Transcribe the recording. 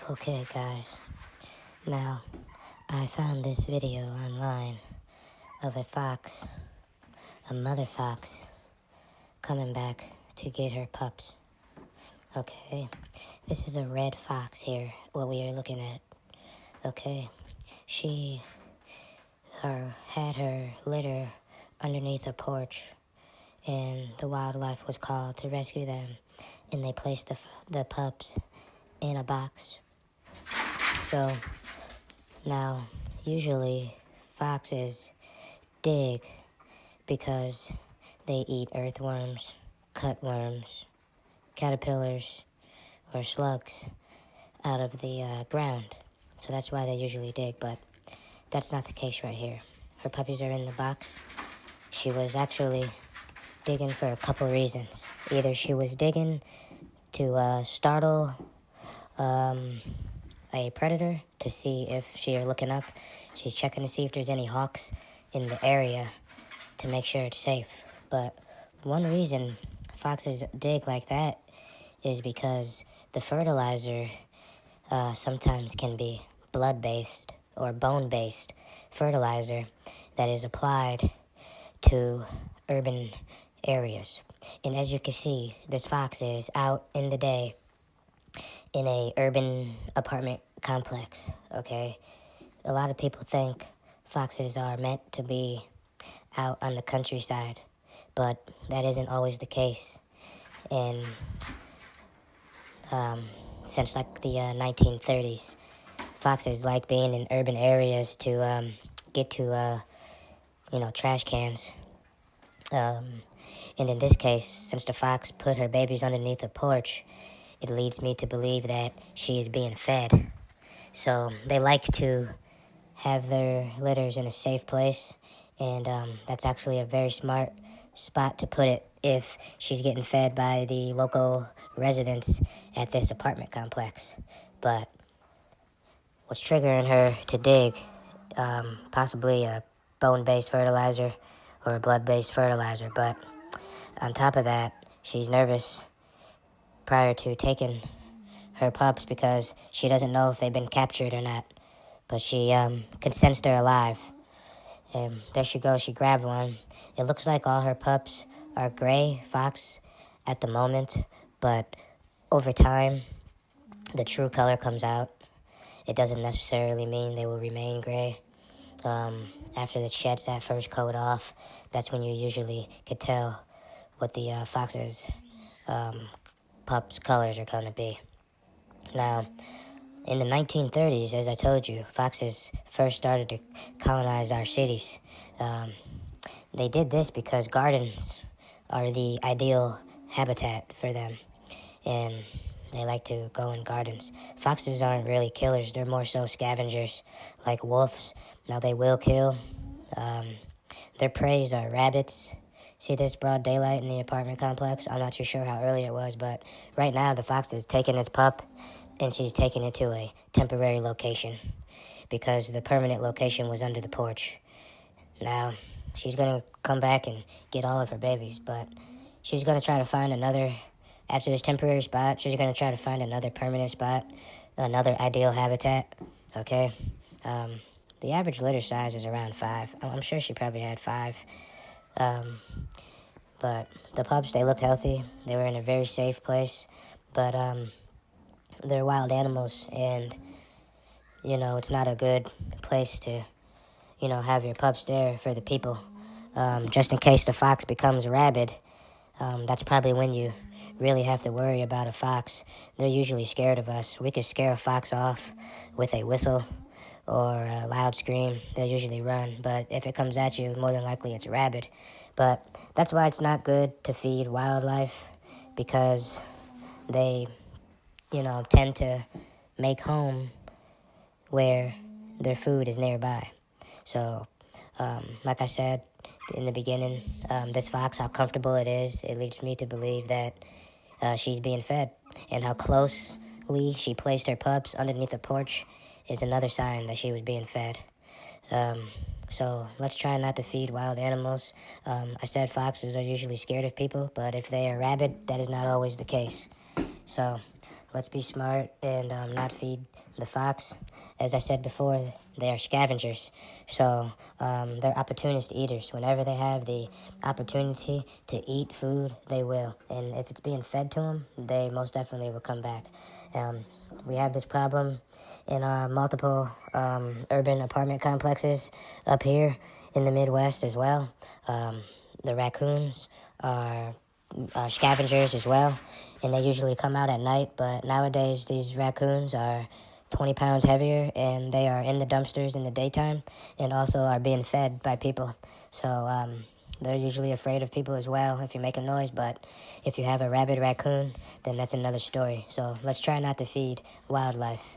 Okay, guys. Now, I found this video online of a fox, a mother fox, coming back to get her pups. Okay, this is a red fox here, what we are looking at. Okay, she had her litter underneath a porch, and the wildlife was called to rescue them, and they placed the pups in a box. So, now, usually, foxes dig because they eat earthworms, cutworms, caterpillars, or slugs out of the ground. So that's why they usually dig, but that's not the case right here. Her puppies are in the box. She was actually digging for a couple reasons. Either she was digging to startle a predator to see if she's looking up. She's checking to see if there's any hawks in the area to make sure it's safe. But one reason foxes dig like that is because the fertilizer sometimes can be blood-based or bone-based fertilizer that is applied to urban areas. And as you can see, this fox is out in the day in a urban apartment complex, okay? A lot of people think foxes are meant to be out on the countryside, but that isn't always the case. And since like the 1930s, foxes like being in urban areas to get to trash cans. And in this case, since the fox put her babies underneath a porch, it leads me to believe that she is being fed. So they like to have their litters in a safe place, and that's actually a very smart spot to put it if she's getting fed by the local residents at this apartment complex. But what's triggering her to dig, possibly a bone-based fertilizer or a blood-based fertilizer, but on top of that, she's nervous prior to taking her pups because she doesn't know if they've been captured or not. But she can sense they're alive. And there she goes, she grabbed one. It looks like all her pups are gray fox at the moment, but over time, the true color comes out. It doesn't necessarily mean they will remain gray. After it sheds that first coat off, that's when you usually could tell what the fox's pups' colors are going to be. Now, in the 1930s, as I told you, foxes first started to colonize our cities. They did this because gardens are the ideal habitat for them, and they like to go in gardens. Foxes aren't really killers, they're more so scavengers, like wolves. Now, they will kill. Their preys are rabbits. See this broad daylight in the apartment complex? I'm not too sure how early it was, but right now the fox is taking its pup, and she's taking it to a temporary location because the permanent location was under the porch. Now, she's going to come back and get all of her babies, but she's going to try to find another, after this temporary spot, she's going to try to find another permanent spot, another ideal habitat, okay? The average litter size is around 5. I'm sure she probably had 5. But the pups, they look healthy. They were in a very safe place, but they're wild animals, and it's not a good place to have your pups there for the people. Just in case the fox becomes rabid, that's probably when you really have to worry about a fox. They're usually scared of us. We could scare a fox off with a whistle or a loud scream. They'll usually run, but if it comes at you, more than likely it's rabid. But that's why it's not good to feed wildlife, because they tend to make home where their food is nearby. So, like I said in the beginning, this fox, how comfortable it is, it leads me to believe that she's being fed. And how closely she placed her pups underneath the porch is another sign that she was being fed. So let's try not to feed wild animals. I said foxes are usually scared of people, but if they are rabid, that is not always the case. So let's be smart and not feed the fox. As I said before, they are scavengers. So they're opportunist eaters. Whenever they have the opportunity to eat food, they will. And if it's being fed to them, they most definitely will come back. We have this problem in multiple urban apartment complexes up here in the Midwest as well. The raccoons are scavengers as well, and they usually come out at night, but nowadays these raccoons are 20 pounds heavier, and they are in the dumpsters in the daytime and also are being fed by people. So they're usually afraid of people as well if you make a noise, but if you have a rabid raccoon, then that's another story. So let's try not to feed wildlife.